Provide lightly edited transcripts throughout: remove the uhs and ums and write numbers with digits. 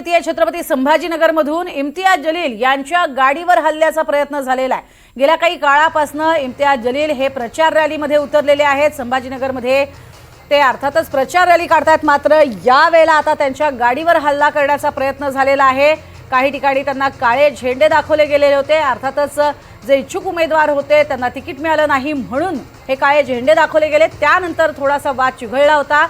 येते छत्रपती संभाजीनगरमधून इम्तियाज जलील यांच्या गाडीवर हल्ल्याचा प्रयत्न झालेला आहे। गेल्या काही काळापासून इम्तियाज जलील हे प्रचार रॅलीमध्ये उतरलेले आहेत। संभाजीनगरमध्ये ते अर्थातच प्रचार रॅली काढतात, मात्र यावेळेला आता त्यांच्या गाडीवर हल्ला करण्याचा प्रयत्न झालेला आहे। काही ठिकाणी त्यांना काळे झेंडे दाखवले गेलेले होते। अर्थातच जे इच्छुक उमेदवार होते त्यांना तिकीट मिळालं नाही म्हणून हे काळे झेंडे दाखवले गेले। त्यानंतर थोडासा वाद चिघळला होता,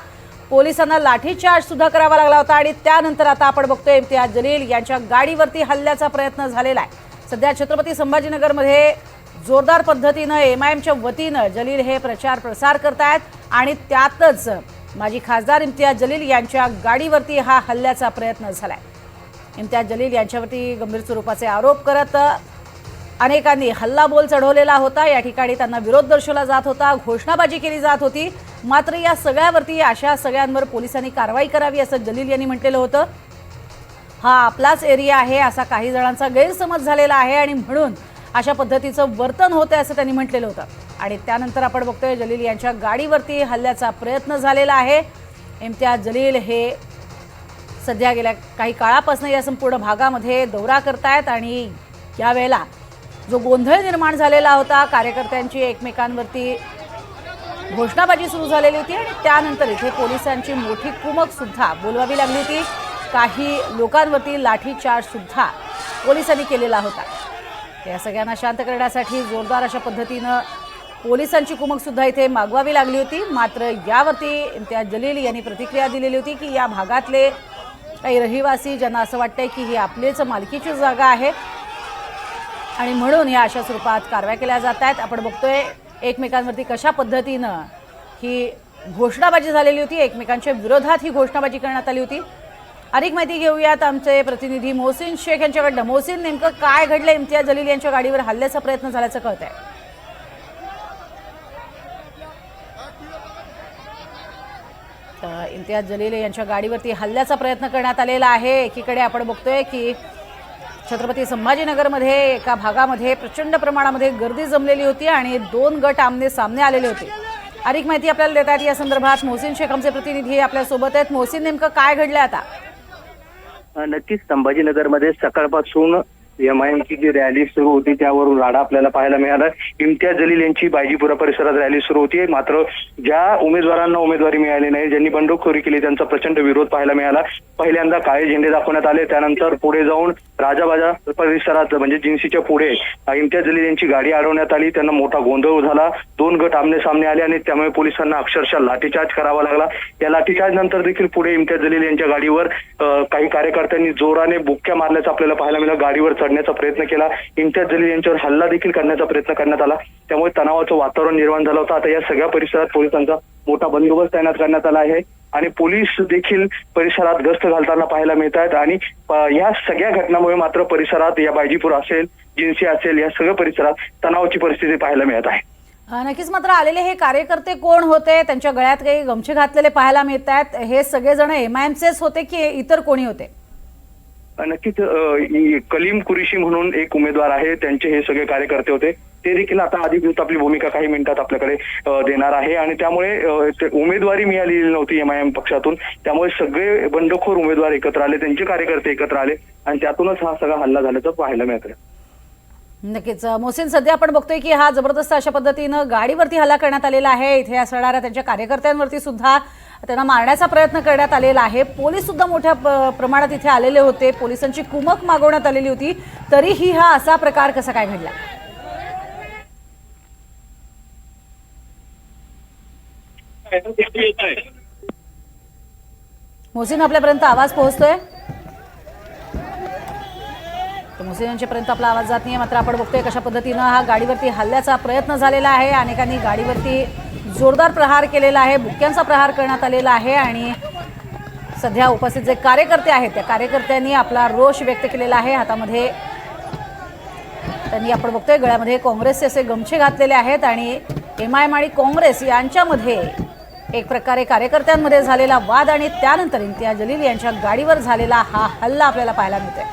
पोलिसांना लाठीचार्ज सुद्धा करावा लागला होता आणि त्यानंतर आता आपण बघतोय इम्तियाज जलील यांच्या गाडीवरती हल्ल्याचा प्रयत्न झालेला आहे। सध्या छत्रपती संभाजीनगरमध्ये जोरदार पद्धतीने एमआयएमच्या वतीने जलील हे प्रचार प्रसार करतायत आणि त्यातच माजी खासदार इम्तियाज जलील यांच्या गाडीवरती हा हल्ल्याचा प्रयत्न झालाय। इम्तियाज जलील यांच्यावरती गंभीर स्वरूपाचे आरोप करत अनेकांनी हल्लाबोल चढवलेला होता। या ठिकाणी त्यांना विरोध दर्शवला जात होता, घोषणाबाजी केली जात होती, मात्र या सगळ्यावरती अशा सगळ्यांवर पोलिसांनी कारवाई करावी असं जलील यांनी म्हटलेलं होतं। हा आपलाच एरिया आहे असा काही जणांचा गैरसमज झालेला आहे आणि म्हणून अशा पद्धतीचं वर्तन होतं असं त्यांनी म्हटलेलं होतं। आणि त्यानंतर आपण बघतोय जलील यांच्या गाडीवरती हल्ल्याचा प्रयत्न झालेला आहे। इम्तियाज जलील हे सध्या गेल्या काही काळापासून या संपूर्ण भागामध्ये दौरा करतायत आणि यावेळेला जो गोंधळ निर्माण झालेला होता, कार्यकर्त्यांची एकमेकांवरती घोषणाबाजी सुरू झालेली होती आणि त्यानंतर इथे पोलिसांची मोठी कुमक सुद्धा बोलवावी लागली होती। काही लोकांवरती लाठीचार्ज सुद्धा पोलिसांनी केलेला होता। या सगळ्यांना शांत करण्यासाठी जोरदार अशा पद्धतीनं पोलिसांची कुमक सुद्धा इथे मागवावी लागली होती। मात्र यावरती इम्तियाज जलील यांनी प्रतिक्रिया दिलेली होती की या भागातले काही रहिवासी ज्यांना असं वाटतंय की ही आपलीच मालकीची जागा आहे आणि म्हणून या अशा स्वरूपात कारवाया केल्या जात आहेत। आपण बघतोय एकमेकांवरती कशा पद्धतीनं ही घोषणाबाजी झालेली होती, एकमेकांच्या विरोधात ही घोषणाबाजी करण्यात आली होती। अधिक माहिती घेऊयात आमचे प्रतिनिधी मोहसिन शेख यांच्याकडनं। मोहसिन, नेमकं काय घडलं? इम्तियाज जलील यांच्या गाडीवर हल्ल्याचा प्रयत्न झाल्याचं कळतंय। इम्तियाज जलील यांच्या गाडीवरती हल्ल्याचा प्रयत्न करण्यात आलेला आहे। एकीकडे आपण बघतोय की छत्रपती संभाजीनगरमध्ये एका भागामध्ये प्रचंड प्रमाणामध्ये गर्दी जमलेली होती आणि दोन गट आमने सामने आलेले होते। अधिक माहिती आपल्याला देतात या संदर्भात मोहसिन शेख आमचे प्रतिनिधी आपल्या सोबत आहेत। मोहसिन, नेमकं काय घडलंय आता? नक्कीच संभाजीनगरमध्ये सकाळपासून एमआयएमची जी रॅली सुरू होती त्यावरून राडा आपल्याला पाहायला मिळाला। इम्तियाज जलील यांची बायजीपुरा परिसरात रॅली सुरू होती, मात्र ज्या उमेदवारांना उमेदवारी मिळाली नाही, ज्यांनी बंडखोरी केली, त्यांचा प्रचंड विरोध पाहायला मिळाला। पहिल्यांदा काळे झेंडे दाखवण्यात आले, त्यानंतर पुढे जाऊन राजाबाजा परिसरात म्हणजे जिन्सीच्या पुढे इम्तियाज जलील यांची गाडी अडवण्यात आली। त्यांना मोठा गोंधळ झाला, दोन गट आमने सामने आले आणि त्यामुळे पोलिसांना अक्षरशः लाठीचार्ज करावा लागला। या लाठीचार्ज नंतर देखील पुढे इम्तियाज जलील यांच्या गाडीवर काही कार्यकर्त्यांनी जोराने बुक्क्या मारल्याचं आपल्याला पाहायला मिळालं। गाडीवर चढण्याचा प्रयत्न केला, इम्तियाज जलील यांच्यावर हल्ला देखील करण्याचा प्रयत्न करण्यात आला, त्यामुळे तणावाचं वातावरण निर्माण झालं होतं। आता या सगळ्या परिसरात पोलिसांचा मोठा बंदोबस्त तैनात करण्यात आला आहे आणि पोलीस देखील परिसरात गस्त घालताना पाहायला मिळत आहेत आणि या सगळ्या घटनांमुळे मात्र परिसरात या बायजीपूर असेल, जिन्सी असेल, या सगळ्या परिसरात तणावाची परिस्थिती पाहायला मिळत आहे। नक्कीच, मात्र आलेले हे कार्यकर्ते कोण होते? त्यांच्या गळ्यात काही गमछे घातलेले पाहायला मिळत आहेत। हे सगळेजण एमआयएमचेच होते की इतर कोणी होते? नक्कीच कलीम कुरेशी म्हणून एक उमेदवार आहे, त्यांचे हे सगळे कार्यकर्ते होते। ते देखील आता अधिकृत आपली भूमिका काही मिनिटात आपल्याकडे देणार आहे आणि त्यामुळे उमेदवारी मिळालेली नव्हती एमआयएम पक्षातून, त्यामुळे सगळे बंडखोर उमेदवार एकत्र आले, त्यांचे कार्यकर्ते एकत्र आले आणि त्यातूनच हा सगळा हल्ला झाल्याचं पाहायला मिळत आहे। नक्कीच मोहसिन, सध्या आपण बघतोय की हा जबरदस्त अशा पद्धतीनं गाडीवरती हल्ला करण्यात आलेला आहे। इथे असणाऱ्या त्यांच्या कार्यकर्त्यांवरती सुद्धा त्यांना मारण्याचा प्रयत्न करण्यात आलेला आहे। पोलीस सुद्धा मोठ्या प्रमाणात इथे आलेले होते, पोलिसांची कुमक मागवण्यात आलेली होती, तरीही हा असा प्रकार कसा काय घडला? मोहसिन, आपल्यापर्यंत आवाज पोहोचतोय? मोहसिन यांच्यापर्यंत आपला आवाज जात नाहीये, मात्र आपण बघतोय कशा पद्धतीनं हा गाडीवरती हल्ल्याचा प्रयत्न झालेला आहे। अनेकांनी गाडीवरती जोरदार प्रहार केलेला आहे, बुक्क्यांचा प्रहार करण्यात आलेला आहे आणि सध्या उपस्थित जे कार्यकर्ते आहेत त्या कार्यकर्त्यांनी आपला रोष व्यक्त केलेला आहे। हातामध्ये त्यांनी आपण बघतोय गळ्यामध्ये काँग्रेसचे असे गमछे घातलेले आहेत आणि एमआयएम आणि काँग्रेस यांच्यामध्ये एक प्रकारे कार्यकर्त्यांमध्ये झालेला वाद आणि त्यानंतर इम्तियाज जलील यांच्या गाडीवर झालेला हा हल्ला आपल्याला पाहायला मिळतोय।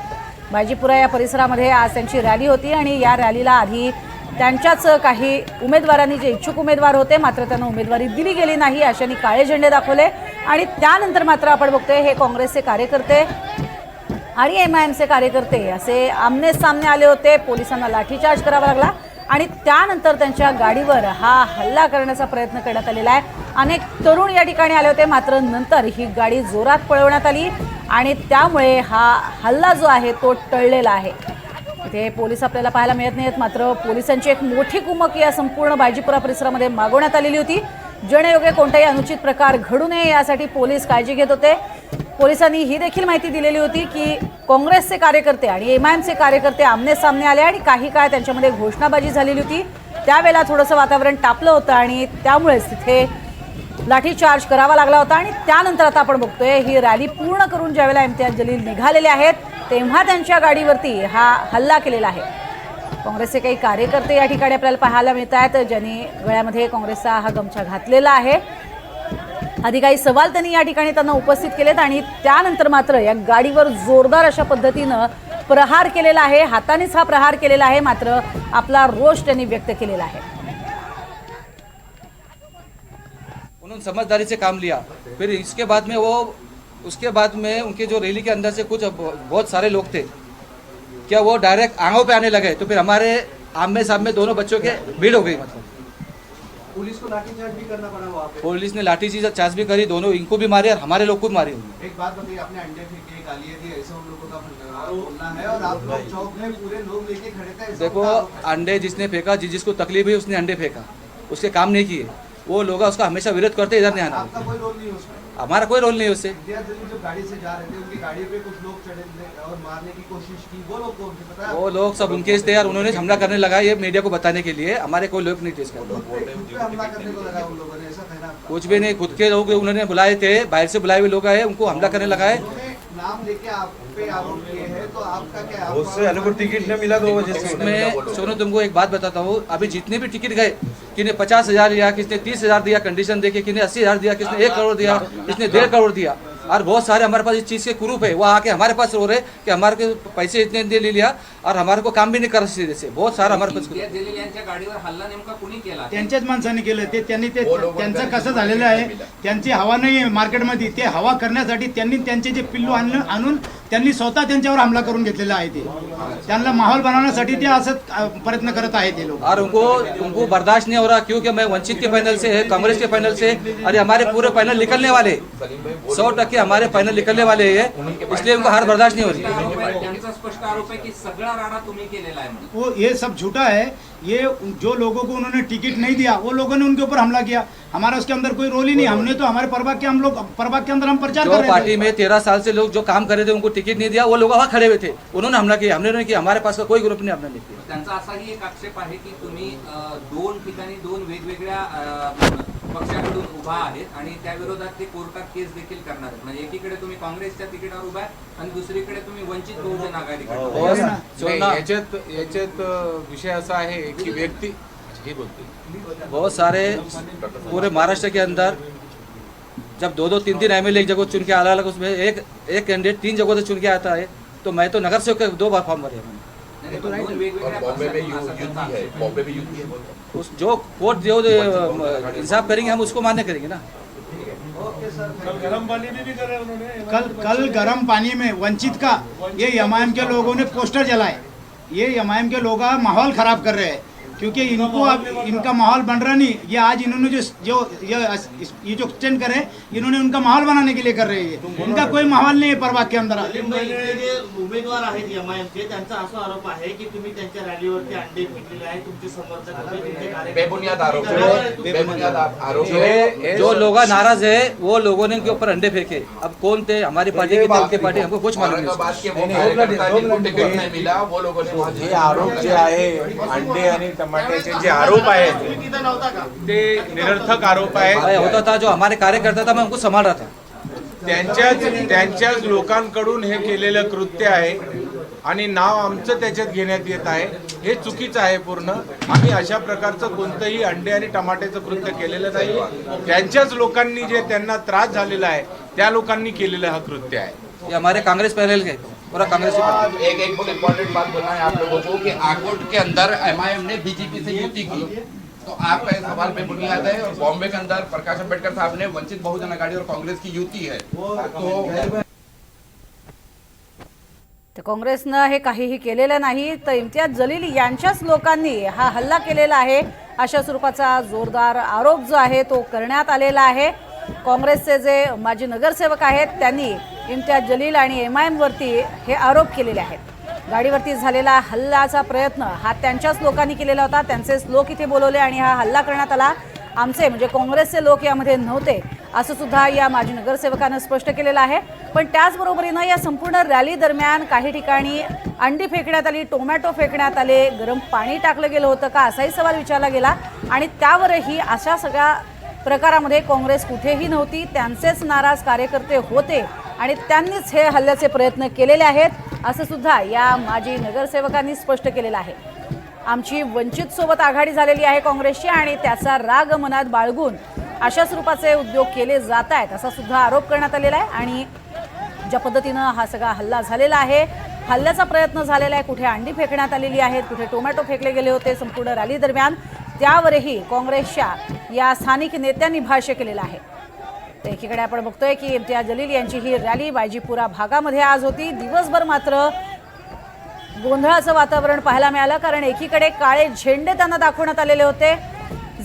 बायजीपुरा या परिसरामध्ये आज त्यांची रॅली होती आणि या रॅलीला आधी त्यांच्याच काही उमेदवारांनी जे इच्छुक उमेदवार होते मात्र त्यांना उमेदवारी दिली गेली नाही अशाने काळे झेंडे दाखवले आणि त्यानंतर मात्र आपण बघतोय हे काँग्रेसचे कार्यकर्ते आणि MIMचे कार्यकर्ते असे आमने सामने आले होते. पोलिसांना लाठीचार्ज करावा लागला आणि त्यानंतर त्यांच्या गाडीवर हा हल्ला करण्याचा प्रयत्न करण्यात आलेला आहे. अनेक तरुण या ठिकाणी आले होते, मात्र नंतर ही गाडी जोरात पळवण्यात आली आणि त्यामुळे हा हल्ला जो आहे तो टळलेला आहे. इथे पोलीस आपल्याला पाहायला मिळत नाहीत, मात्र पोलिसांची एक मोठी कुमक या संपूर्ण बायजीपुरा परिसरामध्ये मागवण्यात आलेली होती. जनयोगे कोणताही अनुचित प्रकार घडू नये यासाठी पोलीस काळजी घेत होते. पोलिसांनी ही देखील माहिती दिलेली होती की काँग्रेसचे कार्यकर्ते आणि MIMचे कार्यकर्ते आमने सामने आले आणि काही काळ त्यांच्यामध्ये घोषणाबाजी झालेली होती. त्यावेळेला थोडंसं वातावरण तापलं होतं आणि त्यामुळेच तिथे लाठीचार्ज करावा लागला होता. आणि त्यानंतर आता आपण बघतोय ही रॅली पूर्ण करून ज्यावेळेला इम्तियाज जलील निघालेले आहेत तेव्हा त्यांच्या गाडीवरती हा हल्ला केलेला आहे. काँग्रेसचे काही कार्यकर्ते या ठिकाणी आपल्याला पाहायला मिळत आहेत, ज्यांनी गळ्यामध्ये काँग्रेसचा हा गमछा घातलेला आहे. आधी काही सवाल त्यांनी या ठिकाणी त्यांना उपस्थित केलेत आणि त्यानंतर मात्र या गाडीवर जोरदार अशा पद्धतीनं प्रहार केलेला आहे. हातानेच हा प्रहार केलेला आहे, मात्र आपला रोष त्यांनी व्यक्त केलेला आहे. उन्होंने समझदारी से काम लिया. फिर उसके बाद में उनके जो रैली के अंदर से कुछ बहुत सारे लोग थे, क्या वो डायरेक्ट आंखों पे आने लगे, तो फिर हमारे आमने सामने दोनों बच्चों के भीड़ हो गई. मतलब पुलिस को लाठीचार्ज भी करना पड़ा वहाँ पे. पुलिस ने लाठीचार्ज भी करी, दोनों इनको भी मारे और हमारे लोग को भी मारे. एक बात बताइए, आपने अंडे फेंके, गालियाँ दी, ऐसा उन लोगों का बोलना है और आप लोग चौक में पूरे लोग लेके खड़े थे. देखो, अंडे जिसने फेंका, जिसको तकलीफ हुई उसने अंडे फेंका, उसके काम नहीं किए. वो लोग उसका हमेशा विरोध करते, इधर नहीं आना. आपका कोई रोल नहीं उसमें. हमारा कोई रोल नहीं है उससे. इम्तियाज जलील जो गाड़ी से जा रहे थे, उनकी गाड़ी पे कुछ लोग चढ़े और मारने की कोशिश की. वो लोग कौन थे पता है? वो लोग सब उनके थे और उन्होंने हमला करने लगा, ये मीडिया को बताने के लिए. हमारे कोई लोग नहीं थे इसका. खुद पे हमला करने को लगा उन लोगों ने, ऐसा कहना आपका? कुछ भी नहीं, खुद के लोग उन्होंने बुलाए थे, बाहर से बुलाए हुए लोग आए, उनको हमला करने लगा है. उन्होंने नाम लेके आप पे आरोप किए हैं, तो आपका क्या है? उससे को टिकट न मिला तो वजह से उसमें सोनू तुमको एक बात बताता हूँ, अभी जितने भी टिकट गए, किसने 50,000 दिया, किसने 30,000 दिया कंडीशन देके, किसने 80,000 दिया, किसने 1 करोड़ दिया, किसने 1.5 करोड़ दिया. और बहुत सारे हमारे पास इस चीज़ के ग्रुप है, वो आके हमारे पास रो रहे कि हमारे को पैसे इतने दे ले लिया और हमारे को काम भी नहीं कर सीधे से. बहुत सारा हमारे पास इम्तियाज जलील यांच्या गाडीवर हल्ला नेमका कुणी केला? त्यांच्याच माणसाने केलं ते. त्यांनी ते त्यांचं कसं झालेलं आहे, त्यांची हवा नाही आहे मार्केटमध्ये, ते हवा करण्यासाठी त्यांनी त्यांचे जे पिल्लू आणून त्यांनी स्वतः त्यांच्यावर हमला करून घेतलेला आहे. ते त्यांना माहौल बनवण्यासाठी ते असं प्रयत्न करत आहेत ते लोक. और उनको बर्दाश्त नहीं हो रहा, क्योंकि मैं वंचित के पैनल से है, कांग्रेस के पैनल से, और हमारे पूरे पैनल निकलने वाले 100% हमारे पैनल निकलने वाले हैं, इसलिए उनको हार बर्दाश्त नहीं हो रही. त्यांचा स्पष्ट आरोप आहे की सगळा राडा तुम्ही केलेला आहे म्हणून. वो ये सब झूठा है. ये जो लोगों को उन्होंने टिकट नहीं दिया वो लोगों ने उनके ऊपर हमला किया. हमारा उसके अंदर कोई रोल ही नहीं. हमने तो हमारे प्रभाग के अंदर हम प्रचार कर जो रहे पार्टी थे. में 13 साल से लोग जो काम कर रहे थे उनको टिकट नहीं दिया, वो लोग वहाँ खड़े हुए थे, उन्होंने हमला किया. हमने नहीं किया, हमारे पास का कोई ग्रुप ने हमला नहीं किया. त्यांचा असाही एक आक्षेप आहे की तुम्ही 2 ठिकाणी 2 वेगवेगळ्या पक्षाकडून उभा आहेत आणि त्या विरोधात ते कोर्टात केस देखील करणार आहेत. म्हणजे एकीकडे तुम्ही काँग्रेसच्या तिकीटावर उभा आहे आणि दुसरीकडे तुम्ही वंचित बहुजन आघाडीकडे. याच्यात विषय असा आहे की व्यक्ती हे बोलते बहुत सारे पूरे महाराष्ट्र के अंदर जब 2-2, 3-3 MLA एक जगह चुन के अलग अलग, उसमें एक कैंडिडेट 3 जगहों से चुन के आता है, तो मैं तो नगर सेवक 2 बार फॉर्म भरे मैंने. नाही, पण 2 वेगवेगळ्या पक्षांचा उस जो कोर्ट जो इंसाफ करेंगे हम उसको मान्य करेंगे ना. कल गर्म पानी में वंचित का ये MIM के लोगों ने पोस्टर जलाए. ये MIM के लोग माहौल खराब कर रहे हैं, क्योंकि इनको अब इनका माहौल बन रहा नहीं. ये आज इन्होंने ये जो स्टैंड करे, इन्होंने उनका माहौल बनाने के लिए कर रहे हैं. इनका कोई माहौल नहीं है प्रभाग के अंदर. जे उमेदवार आहेत MIMचे, त्यांचा असा आरोप आहे की तुम्ही त्यांच्या रॅलीवरती अंडे फेकलेले आहे, तुमचे समर्थक होते, तुमचे कार्यकर्ते. बेबुनियाद आरोप जो लोग नाराज है वो लोगों ने उनके ऊपर अंडे फेंके. अब कौन थे, हमारी पार्टी के दल के पार्टी, हमको कुछ मालूम नहीं. हे आरोप जे आहे अंडे आणि टमाट्याचे जे आरोप आहेत तुम्ही तिथं नव्हता का? ते निरर्थक आरोप आहेत. होता था जो हमारे कार्यकर्ता था, मैं उनको संभाल रहा था. त्यांच्याच लोकांकडून हे केलेलं कृत्य आहे आणि नाव आमचं त्याच्यात घेण्यात येत आहे. हे चुकीचं आहे पूर्ण. आम्ही अशा प्रकारचं कोणतंही अंडे आणि टमाट्याचं कृत्य केलेलं नाही. त्यांच्याच लोकांनी जे त्यांना त्रास झालेला आहे त्या लोकांनी केलेलं हा कृत्य आहे. ये हमारे कांग्रेस पैनल के पूरा कांग्रेस की पार्टी. एक बहुत इम्पोर्टेंट बात बोलना है आप लोगों को कि आकोट के अंदर MIM ने बीजेपी से युति की, तो आपका इस सवाल पे बुनियाद है. और बॉम्बे के अंदर प्रकाश अंबेडकर साहब ने वंचित बहुजन आघाड़ी और कांग्रेस की युति है, तो तर काँग्रेसनं हे काहीही केलेलं नाही, तर इम्तियाज जलील यांच्याच लोकांनी हा हल्ला केलेला आहे अशा स्वरूपाचा जोरदार आरोप जो आहे तो करण्यात आलेला आहे. काँग्रेसचे जे माजी नगरसेवक आहेत त्यांनी इम्तियाज जलील आणि MIM वरती हे आरोप केलेले आहेत. गाडीवरती झालेला हल्ल्याचा प्रयत्न हा त्यांच्याच लोकांनी केलेला होता, त्यांचेच लोक इथे बोलवले आणि हा हल्ला करण्यात आला. आमचे म्हणजे काँग्रेसचे लोक यामध्ये नव्हते असं सुद्धा या माजी नगरसेवकानं स्पष्ट केलेलं आहे. पण त्याचबरोबरीनं या संपूर्ण रॅली दरम्यान काही ठिकाणी अंडी फेकण्यात आली, टोमॅटो फेकण्यात आले, गरम पाणी टाकलं गेलं होतं का असाही सवाल विचारला गेला. आणि त्यावरही अशा सगळ्या प्रकारामध्ये काँग्रेस कुठेही नव्हती, त्यांचेच नाराज कार्यकर्ते होते आणि त्यांनीच हे हल्ल्याचे प्रयत्न केलेले आहेत असं सुद्धा या माजी नगरसेवकांनी स्पष्ट केलेलं आहे. आमची वंचित सोबत आघाडी झालेली आहे काँग्रेसची आणि त्याचा राग मनात बाळगून अशा स्वरूपाचे उद्योग केले जात आहेत असा सुद्धा आरोप करण्यात आलेला आहे. आणि ज्या पद्धतीनं हा सगळा हल्ला झालेला आहे, हल्ल्याचा प्रयत्न झालेला आहे, कुठे अंडी फेकण्यात आलेली आहेत, कुठे टोमॅटो फेकले गेले होते संपूर्ण रॅली दरम्यान, त्यावरही काँग्रेसच्या या स्थानिक नेत्यांनी भाष्य केलेलं आहे. तर एकीकडे आपण बघतोय की इम्तियाज जलील यांची ही रॅली बायजीपुरा भागामध्ये आज होती. दिवसभर मात्र गोंधळाचं वातावरण पाहायला मिळालं, कारण एकीकडे काळे झेंडे त्यांना दाखवण्यात आलेले होते.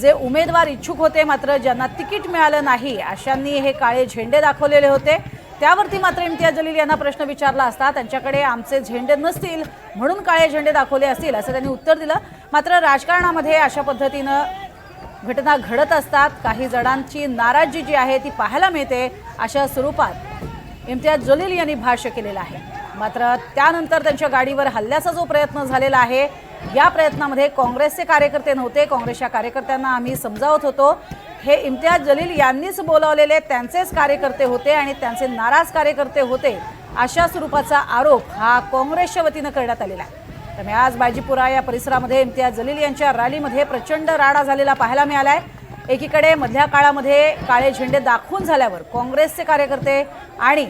जे उमेदवार इच्छुक होते मात्र ज्यांना तिकीट मिळालं नाही अशांनी हे काळे झेंडे दाखवलेले होते. त्यावरती मात्र इम्तियाज जलील यांना प्रश्न विचारला असता त्यांच्याकडे आमचे झेंडे नसतील म्हणून काळे झेंडे दाखवले असतील असं त्यांनी उत्तर दिलं. मात्र राजकारणामध्ये अशा पद्धतीनं घटना घडत असतात, काही जणांची नाराजी जी आहे ती पाहायला मिळते. अशा स्वरूपात इम्तियाज जलील यांनी भाष्य केलेलं आहे. मात्र त्यानंतर त्यांच्या गाडीवर हल्ल्याचा जो प्रयत्न झालेला आहे, या प्रयत्नामध्ये काँग्रेसचे कार्यकर्ते नव्हते. काँग्रेसच्या कार्यकर्त्यांना आम्ही समजावत होतो, हे इम्तियाज जलील यांनीच बोलावलेले त्यांचेच कार्यकर्ते होते आणि त्यांचे नाराज कार्यकर्ते होते अशा स्वरूपाचा आरोप हा काँग्रेसच्या वतीनं करण्यात आलेला आहे. त्यामुळे आज बायजीपुरा या परिसरामध्ये इम्तियाज जलील यांच्या रॅलीमध्ये प्रचंड राडा झालेला पाहायला मिळाला आहे. एकीकडे मधल्या काळामध्ये काळे झेंडे दाखवून झाल्यावर काँग्रेसचे कार्यकर्ते आणि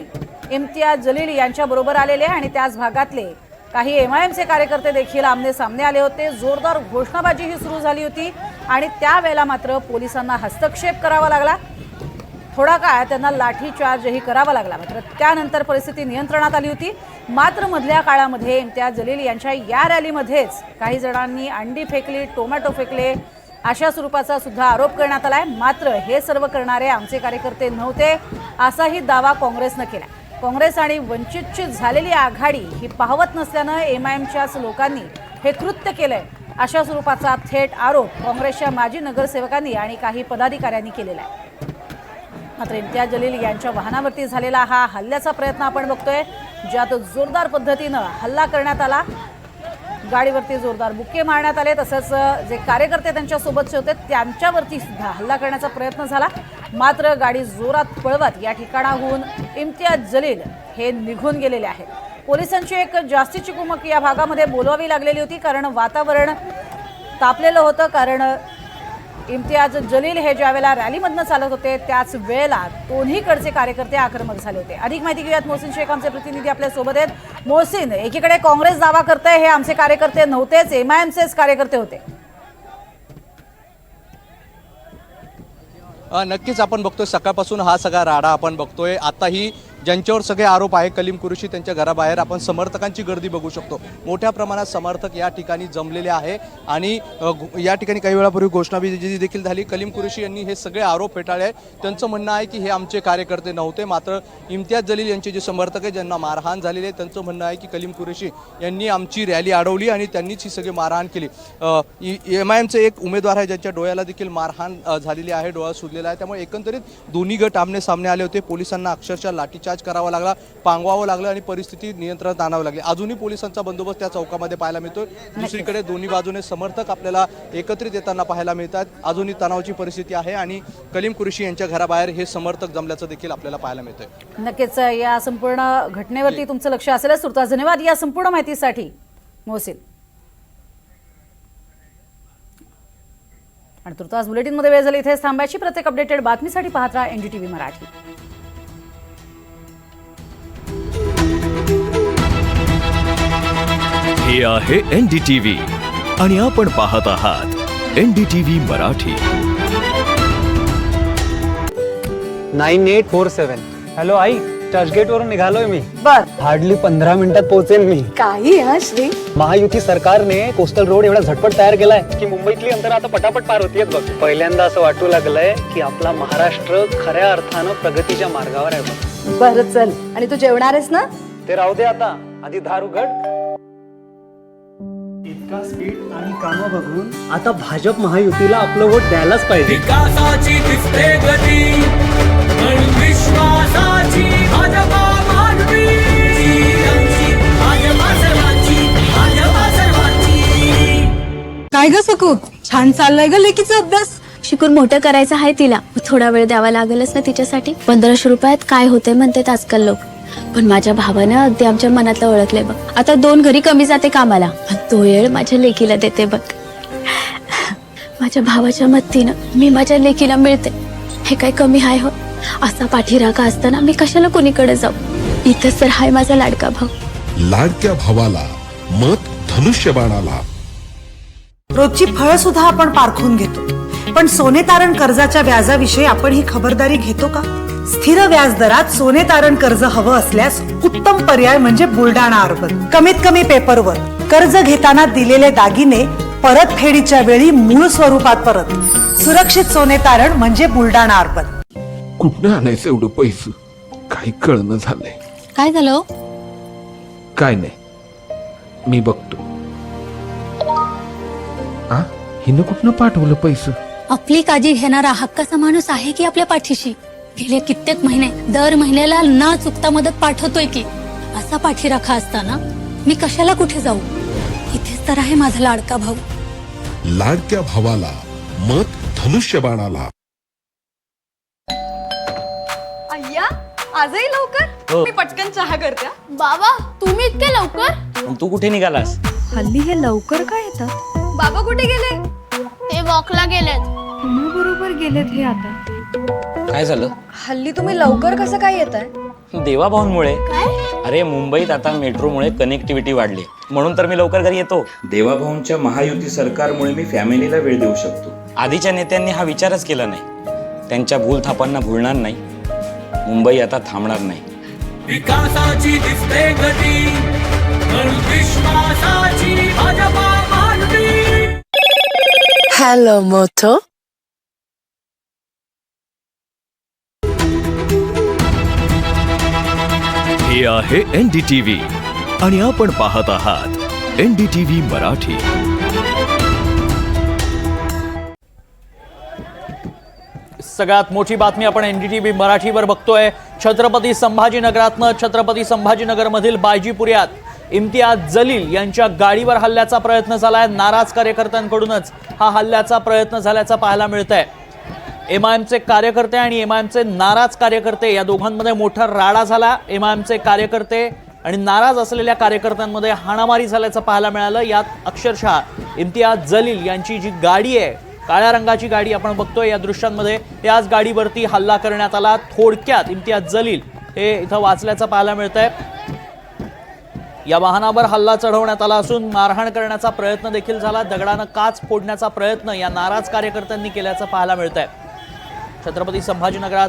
इम्तियाज जलील यांच्याबरोबर आलेले आणि त्याच भागातले काही MIMचे कार्यकर्ते देखील आमने सामने आले होते. जोरदार घोषणाबाजी ही सुरू झाली होती आणि त्यावेळेला मात्र पोलिसांना हस्तक्षेप करावा लागला. थोडा काळ त्यांना लाठीचार्जही करावा लागला. मात्र त्यानंतर परिस्थिती नियंत्रणात आली होती. मात्र मधल्या काळामध्ये इम्तियाज जलील यांच्या या रॅलीमध्येच काही जणांनी अंडी फेकली, टोमॅटो फेकले अशा स्वरूपाचा सुद्धा आरोप करण्यात आलाय. मात्र हे सर्व करणारे आमचे कार्यकर्ते नव्हते असाही दावा काँग्रेसनं केला. काँग्रेस आणि वंचितची झालेली आघाडी ही पाहवत नसल्यानं MIMच्याच लोकांनी हे कृत्य केलंय अशा स्वरूपाचा थेट आरोप काँग्रेसच्या माजी नगरसेवकांनी आणि काही पदाधिकाऱ्यांनी केलेला आहे. मात्र इम्तियाज जलील यांच्या वाहनावरती झालेला हा हल्ल्याचा प्रयत्न आपण बघतोय, ज्यात जोरदार पद्धतीनं हल्ला करण्यात आला. गाडीवरती जोरदार बुक्के मारण्यात आले, तसंच जे कार्यकर्ते त्यांच्यासोबतचे होते त्यांच्यावरती सुद्धा हल्ला करण्याचा प्रयत्न झाला. मात्र गाडी जोरात पळवत या ठिकाणाहून इम्तियाज जलील हे निघून गेलेले आहेत. पोलिसांची एक जास्तीची कुमक या भागामध्ये बोलवावी लागलेली होती, कारण वातावरण तापलेलं होतं. कारण इम्तियाज जलील हे ज्यावेळेला रॅलीमधनं चालत होते त्याच वेळेला दोन्हीकडचे कार्यकर्ते आक्रमक झाले होते. अधिक माहिती घेऊयात. मोहसिन शेख आमचे प्रतिनिधी आपल्या सोबत आहेत. मोहसिन, एकीकडे काँग्रेस दावा करते हे आमचे कार्यकर्ते नव्हतेच, MIMचेच कार्यकर्ते होते. नक्कीच आपण बघतोय सकाळपासून हा सगळा राडा आपण बघतोय. आताही ज्यांच्यावर सगळे आरोप आहे कलीम कुरेशी त्यांच्या घराबाहेर आपण समर्थकांची गर्दी बघू शकतो. मोठ्या प्रमाणात समर्थक या ठिकाणी जमलेले आहे आणि या ठिकाणी काही वेळापूर्वी घोषणाबाजी देखील झाली. कलीम कुरेशी यांनी हे सगळे आरोप फेटाळले. त्यांचं म्हणणं आहे की हे आमचे कार्यकर्ते नव्हते. मात्र इम्तियाज जलील यांचे जे समर्थक आहे ज्यांना मारहाण झालेली आहे त्यांचं म्हणणं आहे की कलीम कुरेशी यांनी आमची रॅली अडवली आणि त्यांनीच ही सगळी मारहाण केली. MIMचे एक उमेदवार आहे ज्यांच्या डोळ्याला देखील मारहाण झालेली आहे, डोळा सुजलेला आहे. त्यामुळे एकंदरीत दोन्ही गट आमने सामने आले होते. पोलिसांना अक्षरशः लाठीचार्ज करावा लागला, पांगवावं लागलं आणि परिस्थिती नियंत्रणात आणावी लागली. अजूनही पोलिसांचा बंदोबस्त त्या चौकामध्ये पाहायला मिळतोय. दुसरीकडे दोन्ही बाजूने समर्थक आपल्याला एकत्रित येताना पाहायला मिळतात. अजूनही तणावाची परिस्थिती आहे आणि कलीम कुरेशी यांच्या घराबाहेर हे समर्थक जमल्याचं देखील आपल्याला पाहायला मिळतंय. नक्कीच या संपूर्ण घटनेवरती तुमचं लक्ष असेलच. तुर्तास धन्यवाद या संपूर्ण माहितीसाठी मोहसिन. आणि तुर्तास बुलेटिनमध्ये वेळ झाली इथेच थांबायची. प्रत्येक अपडेटेड बातमीसाठी पाहत राहा NDTV मराठी. हे आहे NDTV आणि आपण पाहत आहात NDTV मराठी. 9847. हॅलो आई, चर्चगेट वरून निघालोय मी. बर हार्डली 15 मिनिटात पोहोचेन मी. काही हा श्री. महायुती सरकारने कोस्टल रोड एवढा झटपट तयार केलाय की मुंबईतली अंतर आता पटापट पार होतीयत बघ. पहिल्यांदा असं वाटू लागलंय की आपला महाराष्ट्र खऱ्या अर्थानं प्रगतीच्या मार्गावर आहे बघ. बरं चल. आणि तू जेवणार आहेस ना? ते राहू दे आता, आधी दार उघड. इतका स्पीड आणि कामं बघून आता भाजप महायुतीला आपलं वोट द्यायलाच पाहिजे. विकासाची दिसते गती, विश्वासाची भाजपा मानवी, भाजपा सर्वांची, भाजपा सर्वांची. काय ग सकू, छान चाललाय ग लेकीचा अभ्यास. शिकून मोठं करायचं आहे तिला, थोडा वेळ द्यावा लागेलच ना तिच्यासाठी. 1500 रुपयात काय होते म्हणतात आजकाल लोक, पण माझ्या भावानं अगदी आमच्या मनातलं ओळखलंय बघ. आता 2 घरी कमी जाते कामाला, पण तो वेळ माझ्या लेकीला देते बघ. माझ्या भावाच्या मदतीनं मी माझ्या लेकीला मिळते, हे काय कमी आहे हो? असा पाठीराखा असताना मी कशाला कोणीकडे जाऊ? इथंच तर हाय माझा लाडका भाऊ. लाडक्या भावाला मत धनुष्यबाणाला. रोजची फळं सुद्धा आपण पारखून घेतो, पण सोने तारण कर्जाच्या व्याजाविषयी आपण ही खबरदारी घेतो का? स्थिर व्याज दरात सोने तारण कर्ज हवं असल्यास उत्तम पर्याय म्हणजे बुलडाणा अर्बन. कमीत कमी पेपरवर कर्ज घेताना दिलेले दागिने परतफेडीच्या वेळी मूळ स्वरूपात परत. सुरक्षित सोने तारण म्हणजे बुलडाणा अर्बन. कुठनं आणायचं एवढं पैसे, काही कळणं झालंय. काय झालं? काय नाही, मी बघतो. हिनं कुठनं पाठवलं पैसे? आपली काळजी घेणारा हक्काचा माणूस आहे की आपल्या पाठीशी. गेले कित्येक महिने दर महिन्याला न चुकता मदत पाठवतोय की. असा पाठीराखा असताना मी कशाला कुठे जाऊ? इथेच तर आहे माझा लाडका भाऊ. लाडक्या भावाला मत धनुष्यबाणाला. अय्या, आजही लवकर? मी पटकन चहा करते. बाबा तुम्ही इतके लवकर? तू कुठे निघालास? हल्ली हे लवकर काय येतात? बाबा कुठे गेले? ते वॉकला गेलेत. बरोबर गेलेत हे आता. काय झालं? हल्ली तुम्ही लवकर कसं काय येताय? देवाभाऊंमुळे. काय? अरे मुंबईत आता मेट्रोमुळे कनेक्टिव्हिटी वाढली, म्हणून तर मी लवकर घरी येतो. देवाभाऊंच्या महायुती सरकारमुळे मी फॅमिलीला वेळ देऊ शकतो. आधीच्या नेत्यांनी हा विचारच केला नाही. त्यांच्या भूलथापांना भुलणार नाही. मुंबई आता थांबणार नाही. विकासाची दिसते गती, विश्वासाची भाजपा मानवी. हॅलो मोठो. हे आहे NDTV आणि आपण पाहत आहात NDTV मराठी. सगळ्यात मोठी बातमी आपण NDTV मराठीवर बघतोय. छत्रपती संभाजीनगरातनं छत्रपती संभाजीनगरमधील बायजीपुऱ्यात इम्तियाज जलील यांच्या गाडीवर हल्ल्याचा प्रयत्न झालाय. नाराज कार्यकर्त्यांकडूनच हा हल्ल्याचा प्रयत्न झाल्याचं पाहायला मिळतंय. MIMचे कार्यकर्ते आणि MIMचे नाराज कार्यकर्ते या दोघांमध्ये मोठा राडा झाला. MIMचे कार्यकर्ते आणि नाराज असलेल्या कार्यकर्त्यांमध्ये हाणामारी झाल्याचं पाहायला मिळालं. यात अक्षरशः इम्तियाज जलील यांची जी गाडी आहे, काळ्या रंगाची गाडी आपण बघतोय या दृश्यांमध्ये, त्याच गाडीवरती हल्ला करण्यात आला. थोडक्यात इम्तियाज जलील हे इथं वाचल्याचं पाहायला मिळतंय. या वाहनावर हल्ला चढवण्यात आला असून मारहाण करण्याचा प्रयत्न देखील झाला. दगडानं काच फोडण्याचा प्रयत्न या नाराज कार्यकर्त्यांनी केल्याचं पाहायला मिळतंय. छत्रपती संभाजीनगरात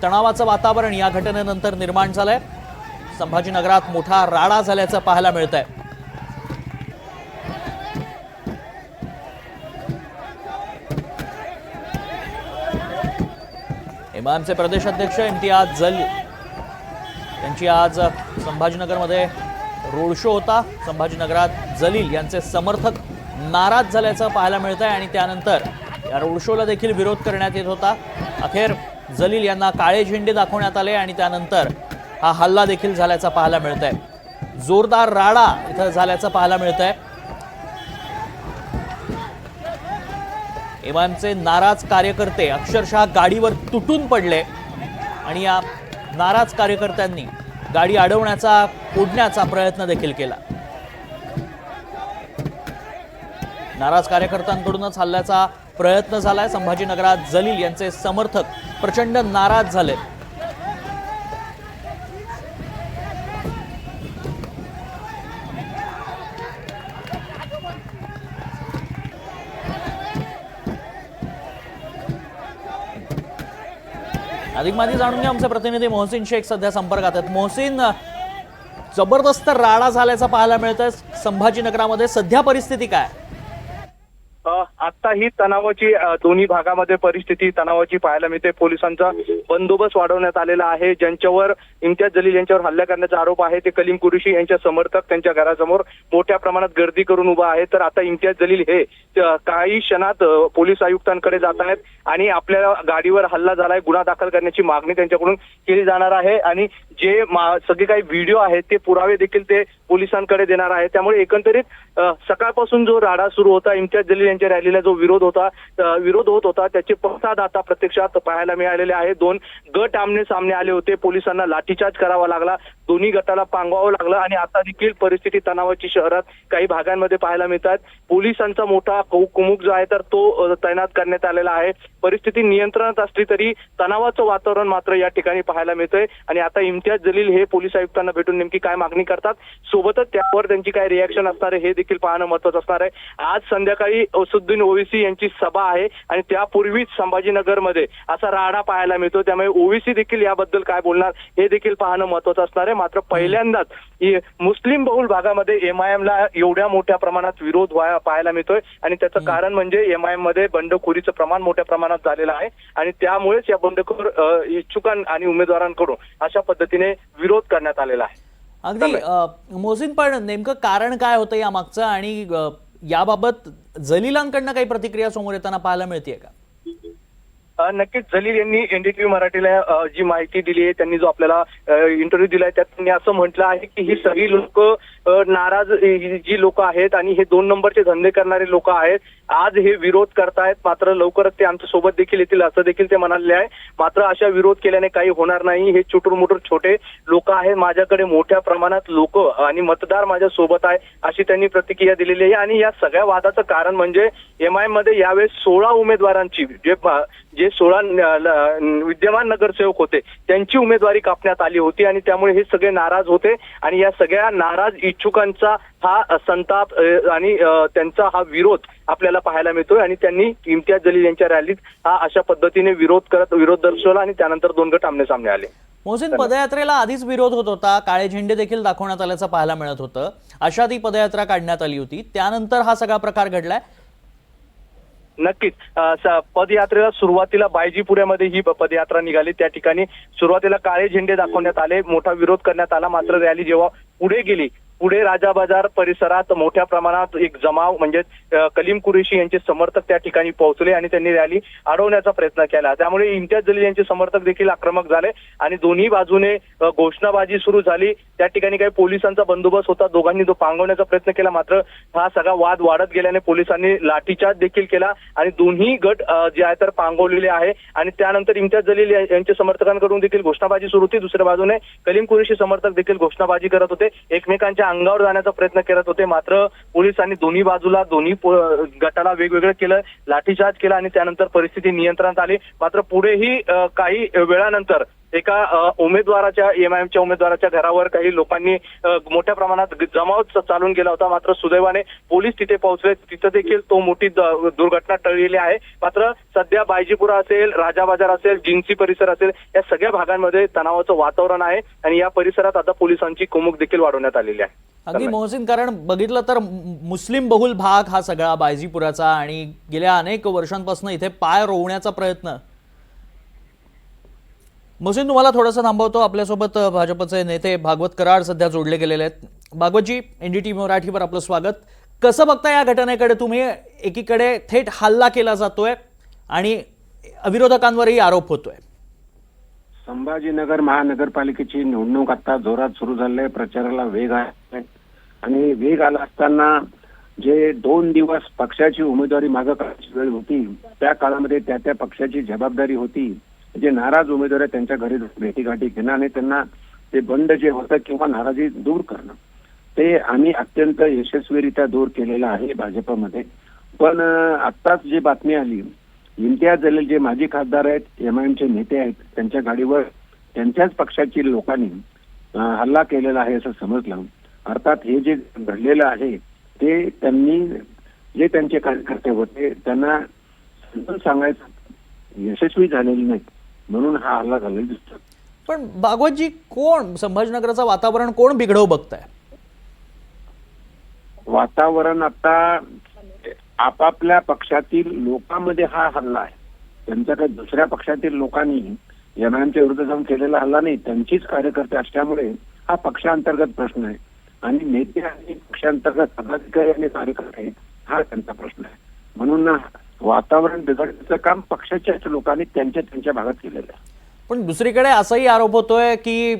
तणावाचं वातावरण या घटनेनंतर निर्माण झालंय. संभाजीनगरात मोठा राडा झाल्याचं पाहायला मिळतंय. MIMचे प्रदेश अध्यक्ष इम्तियाज जलील यांची आज संभाजीनगरमध्ये रोड शो होता. संभाजीनगरात जलील यांचे समर्थक नाराज झाल्याचं पाहायला मिळत आहे आणि त्यानंतर या रोड शोला देखील विरोध करण्यात येत होता. अखेर जलील यांना काळे झेंडे दाखवण्यात आले आणि त्यानंतर हा हल्ला देखील झाल्याचं पाहायला मिळत आहे. जोरदार राडा इथं झाल्याचं पाहायला मिळत आहे. MIMचे नाराज कार्यकर्ते अक्षरशः गाडीवर तुटून पडले आणि या नाराज कार्यकर्त्यांनी गाडी अडवण्याचा, फोडण्याचा प्रयत्न देखील केला. नाराज कार्यकर्त्यांकडूनच हल्ल्याचा प्रयत्न झालाय. संभाजीनगरात जलील यांचे समर्थक प्रचंड नाराज झाले. अधिक माहिती जाणून घ्या आमचे प्रतिनिधी मोहसिन शेख सध्या संपर्कात आहेत. मोहसिन, जबरदस्त राडा झाल्याचं पाहायला मिळतंय संभाजीनगरामध्ये, सध्या परिस्थिती काय? आता ही तणावाची दोन्ही भागामध्ये परिस्थिती तणावाची पाहायला मिळते. पोलिसांचा बंदोबस्त वाढवण्यात आलेला आहे. ज्यांच्यावर इम्तियाज जलील यांच्यावर हल्ला करण्याचा आरोप आहे ते कलीम कुरेशी यांच्या समर्थक त्यांच्या घरासमोर मोठ्या प्रमाणात गर्दी करून उभा आहे. तर आता इम्तियाज जलील हे काही क्षणात पोलीस आयुक्तांकडे जात आहेत आणि आपल्या गाडीवर हल्ला झालाय गुन्हा दाखल करण्याची मागणी त्यांच्याकडून केली जाणार आहे आणि जे सगळे काही व्हिडिओ आहेत ते पुरावे देखील ते पोलिसांकडे देणार आहे. त्यामुळे एकंदरीत सकाळपासून जो राडा सुरू होता, इम्तियाज जलील यांच्या रॅलीला जो विरोध होत होता त्याचे पडसाद आता प्रत्यक्षात पाहायला मिळालेले आहे. दोन गट आमने सामने आले होते. पोलिसांना लाठीचार्ज करावा लागला, दोन्ही गटाला पांगवावं लागलं आणि आता देखील परिस्थिती तणावाची शहरात काही भागांमध्ये पाहायला मिळतात. पोलिसांचा मोठा कुमुक जो आहे तर तो तैनात करण्यात आलेला आहे. परिस्थिती नियंत्रणात असली तरी तणावाचं वातावरण मात्र या ठिकाणी पाहायला मिळतंय आणि आता इम्तियाज जलील हे पोलीस आयुक्तांना भेटून नेमकी काय मागणी करतात, सोबतच त्यावर त्यांची काय रिॲक्शन असणार आहे हे देखील पाहणं महत्त्वाचं असणार आहे. आज संध्याकाळी असदुद्दीन ओवेसी यांची सभा आहे आणि त्यापूर्वीच संभाजीनगरमध्ये असा राडा पाहायला मिळतो. त्यामुळे ओवेसी देखील याबद्दल काय बोलणार हे देखील पाहणं महत्त्वाचं असणार आहे. मात्र पहिल्यांदाच मुस्लिम बहुल भागामध्ये एमआयएमला एवढ्या मोठ्या प्रमाणात विरोध पाहायला मिळतोय आणि त्याचं कारण म्हणजे एमआयएम मध्ये बंडखोरीचं प्रमाण मोठ्या प्रमाणात झालेलं आहे आणि त्यामुळेच या बंडखोर इच्छुकां आणि उमेदवारांकडून अशा पद्धतीने विरोध करण्यात आलेला आहे. अगदी मोहसिन, पण नेमकं कारण काय होतं या मागचं आणि याबाबत जलीलांकडनं काही प्रतिक्रिया समोर येताना पाहायला मिळतेय का? नक्कीच जलील यांनी एनडीटीव्ही मराठीला जी माहिती दिली आहे, त्यांनी जो आपल्याला इंटरव्ह्यू दिलाय त्यात त्यांनी असं म्हटलं आहे की ही सगळी लोक नाराज जी लोक आहेत आणि हे 2 नंबरचे धंदे करणारे लोक आहेत, आज हे विरोध करतायत, मात्र लवकरच ते आमच्या सोबत देखील येतील असं देखील ते म्हणाले आहे. मात्र अशा विरोध केल्याने काही होणार नाही. हे चुटूरमुटूर छोटे लोक आहेत, माझ्याकडे मोठ्या प्रमाणात लोक आणि मतदार माझ्या सोबत आहे अशी त्यांनी प्रतिक्रिया दिलेली आहे. आणि या सगळ्या वादाचं कारण म्हणजे एमआयएम मध्ये यावेळेस 16 उमेदवारांची जे 16 विद्यमान नगरसेवक होते त्यांची उमेदवारी कापण्यात आली होती आणि त्यामुळे हे सगळे नाराज होते आणि या सगळ्या नाराज इच्छुकांचा हा संताप आणि त्यांचा हा विरोध आपल्याला पाहायला मिळतोय आणि त्यांनी इम्तियाज जलील यांच्या रॅलीत हा अशा पद्धतीने विरोध दर्शवला आणि त्यानंतर 2 गट आमने सामने आले. मोहसिन, पदयात्रेला आधीच विरोध होत होता, काळे झेंडे देखील दाखवण्यात आल्याचं पाहायला मिळत होतं, अशात ही पदयात्रा काढण्यात आली होती, त्यानंतर हा सगळा प्रकार घडलाय. नक्कीच पदयात्रेला सुरुवातीला बायजीपुऱ्यामध्ये ही पदयात्रा निघाली. त्या ठिकाणी सुरुवातीला काळे झेंडे दाखवण्यात आले, मोठा विरोध करण्यात आला. मात्र रॅली जेव्हा पुढे गेली, पुढे राजा बाजार परिसरात मोठ्या प्रमाणात एक जमाव म्हणजे कलीम कुरेशी यांचे समर्थक त्या ठिकाणी पोहोचले आणि त्यांनी रॅली अडवण्याचा प्रयत्न केला. त्यामुळे इम्तियाज जलील यांचे समर्थक देखील आक्रमक झाले आणि दोन्ही बाजूने घोषणाबाजी सुरू झाली. त्या ठिकाणी काही पोलिसांचा बंदोबस्त होता, दोघांनी तो पांगवण्याचा प्रयत्न केला. मात्र हा सगळा वाद वाढत गेल्याने पोलिसांनी लाठीचार्ज देखील केला आणि दोन्ही गट जे आहे तर पांगवलेले आहे आणि त्यानंतर इम्तियाज जलील यांच्या समर्थकांकडून देखील घोषणाबाजी सुरू होती. दुसऱ्या बाजूने कलीम कुरेशी समर्थक देखील घोषणाबाजी करत होते, एकमेकांच्या अंगावर जाण्याचा प्रयत्न करत होते. मात्र पोलिसांनी दोन्ही बाजूला दोन्ही गटाला वेगवेगळं केलं, लाठीचार्ज केला आणि त्यानंतर परिस्थिती नियंत्रणात आली. मात्र पुढेही काही वेळानंतर एका उमेदवाराच्या एमआयएमच्या उमेदवाराच्या घरावर काही लोकांनी मोठ्या प्रमाणात जमाव चालून गेला होता. मात्र सुदैवाने पोलीस तिथे पोहोचले, तिथे देखील तो मोठी दुर्घटना टळलेली आहे. मात्र सध्या बायजीपुरा असेल, राजा बाजार असेल, जिन्सी परिसर असेल या सगळ्या भागांमध्ये तणावाचं वातावरण आहे आणि या परिसरात आता पोलिसांची कुमक देखील वाढवण्यात आलेली आहे. अगदी मोहसिन, कारण बघितलं तर मुस्लिम बहुल भाग हा सगळा बायजीपुराचा आणि गेल्या अनेक वर्षांपासून इथे पाय रोवण्याचा प्रयत्न. मोहसिन, तुम्हाला थोडंसं थांबवतो. आपल्यासोबत भाजपचे नेते भागवत कराड सध्या जोडले गेलेले आहेत. भागवतजी, एनडीटीव्ही मराठीवर आपलं स्वागत. कसं बघता या घटनेकडे तुम्ही? एकीकडे थेट हल्ला केला जातोय आणि विरोधकांवरही आरोप होतोय. संभाजीनगर महानगरपालिकेची निवडणूक आता जोरात सुरू झाली आहे. प्रचाराला वेग आहे आणि वेग आला असताना जे 2 दिवस पक्षाची उमेदवारी मागं काढायची वेळ होती, त्या काळामध्ये त्या पक्षाची जबाबदारी होती जे नाराज उमेदवार आहेत त्यांच्या घरी भेटीगाठी घेणं आणि त्यांना ते बंड जे होतं किंवा नाराजी दूर करणं, ते आम्ही अत्यंत यशस्वीरित्या दूर केलेलं आहे भाजपमध्ये. पण आत्ताच जी बातमी आली, इम्तियाज जलील जे माजी खासदार आहेत, एमआयएमचे नेते आहेत, त्यांच्या गाडीवर त्यांच्याच पक्षाची लोकांनी हल्ला केलेला आहे असं समजलं. अर्थात हे जे घडलेलं आहे ते त्यांनी जे त्यांचे कार्यकर्ते होते त्यांना समजून सांगायचं यशस्वी झालेले नाहीत. म्हणून हा हल्ला झालेला दिसतो. पण भागवतजी, कोण संभाजीनगरचं वातावरण कोण बिघडवू बघताय? वातावरण आता आपापल्या पक्षातील लोकांमध्ये हा हल्ला आहे. त्यांच्या काही दुसऱ्या पक्षातील लोकांनी एमआयएमच्या विरुद्ध जाऊन केलेला हल्ला नाही, त्यांचीच कार्यकर्ते असल्यामुळे हा पक्षांतर्गत प्रश्न आहे आणि नेते आणि पक्षांतर्गत पदाधिकारी आणि कार्यकर्ते हा त्यांचा प्रश्न आहे. म्हणून वातावरण बिघडण्याचं काम पक्षाच्याच लोकांनी त्यांच्या भागात केलेलं आहे. पण दुसरीकडे असाही आरोप होतोय की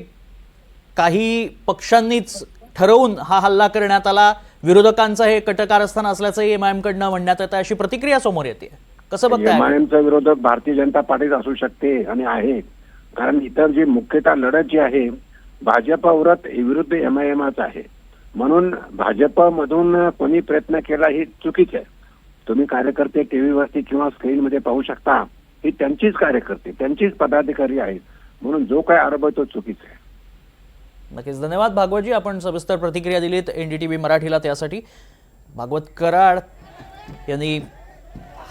काही पक्षांनीच ठरवून हा हल्ला करण्यात आला, विरोधकांचं हे कटकारस्थान असल्याचंही एमआयएम कडनं म्हणण्यात येतं, अशी प्रतिक्रिया समोर येते. कसं बघताय? एमआयएमचा विरोधक भारतीय जनता पार्टीत असू शकते आणि आहे, कारण इतर जी मुख्यतः लढत जी आहे भाजप विरुद्ध एमआयएमच आहे. म्हणून भाजपमधून कोणी प्रयत्न केला ही चुकीचं आहे. तुम्ही कार्यकर्ते टीव्हीवरती किंवा स्क्रीनमध्ये पाहू शकता, ही त्यांचीच कार्यकर्ते त्यांचीच पदाधिकारी आहेत. म्हणून जो काय आरोप आहे तो चुकीचा आहे. नक्कीच धन्यवाद भागवतजी, आपण सविस्तर प्रतिक्रिया दिलीत एनडीटीव्ही मराठीला. त्यासाठी भागवत कराड यांनी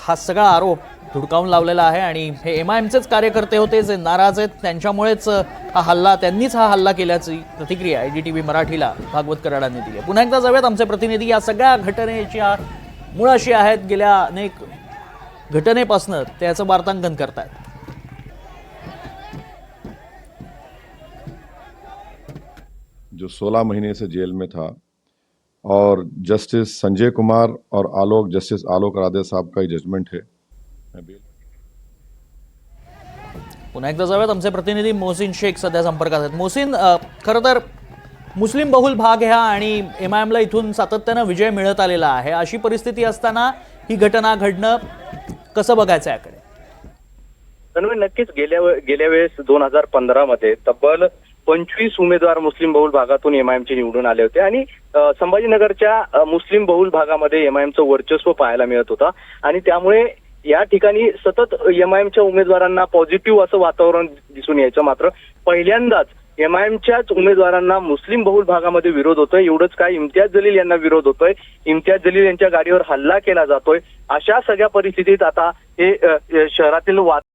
हा सगळा आरोप धुडकावून लावलेला आहे आणि हे एमआयएमचेच कार्यकर्ते होते जे नाराज आहेत, त्यांच्यामुळेच त्यांनीच हा हल्ला केल्याची प्रतिक्रिया एनडीटीव्ही मराठीला भागवत कराडांनी दिली. पुन्हा एकदा जाऊयात, आमचे प्रतिनिधी या सगळ्या घटनेच्या मुळाशी आहेत, गेल्या अनेक घटनेपासून त्याचं वार्तांकन करतायत. जो 16 महीने से जेल में था और जस्टिस संजय कुमार और जस्टिस आलोक राधे साहब का ही जजमेंट है. पुन्हा एकदा जाऊयात, आमचे प्रतिनिधी मोहसिन शेख सध्या संपर्कात आहेत. मोहसिन, खरं तर मुस्लिम बहुल भाग ह्या आणि एमआयएमला इथून सातत्यानं विजय मिळत आलेला आहे, अशी परिस्थिती असताना ही घटना घडणं कसं बघायचं याकडे? नक्कीच गेल्या वेळेस 2015 मध्ये तब्बल 25 उमेदवार मुस्लिम बहुल भागातून एमआयएमचे निवडून आले होते आणि संभाजीनगरच्या मुस्लिम बहुल भागामध्ये एमआयएमचं वर्चस्व पाहायला मिळत होतं आणि त्यामुळे या ठिकाणी सतत एमआयएमच्या उमेदवारांना पॉझिटिव्ह असं वातावरण दिसून यायचं. मात्र पहिल्यांदाच एमआयएमच्याच उमेदवारांना मुस्लिम बहुल भागामध्ये विरोध होतोय. एवढंच काय, इम्तियाज जलील यांना विरोध होतोय, इम्तियाज जलील यांच्या गाडीवर हल्ला केला जातोय. अशा सगळ्या परिस्थितीत आता हे शहरातील